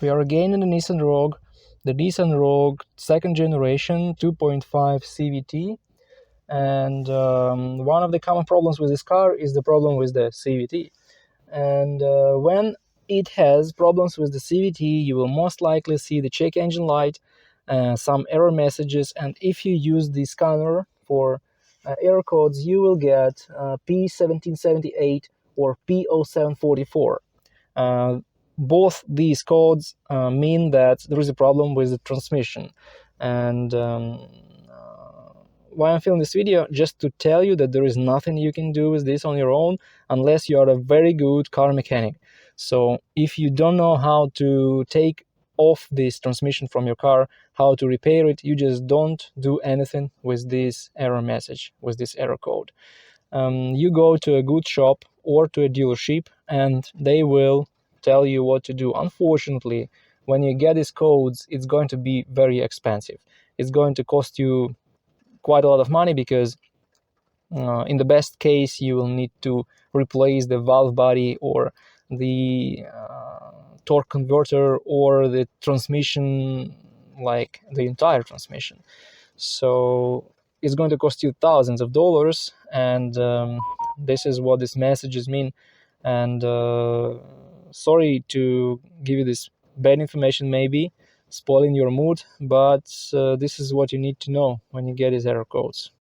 We are again in the Nissan Rogue second generation 2.5 CVT, and one of the common problems with this car is the problem with the CVT. And when it has problems with the CVT, you will most likely see the check engine light, some error messages, and if you use the scanner for error codes, you will get P1778 or P0744. Both these codes mean that there is a problem with the transmission. And why I'm filming this video, just to tell you that there is nothing you can do with this on your own unless you are a very good car mechanic. So if you don't know how to take off this transmission from your car, how to repair it, you just don't do anything with this error message, with this error code. You go to a good shop or to a dealership and they will tell you what to do. Unfortunately, when you get these codes, it's going to be very expensive. It's going to cost you quite a lot of money because in the best case you will need to replace the valve body or the torque converter or the transmission, like the entire transmission. So it's going to cost you thousands of dollars, and this is what these messages mean. And sorry to give you this bad information, maybe spoiling your mood, but this is what you need to know when you get these error codes.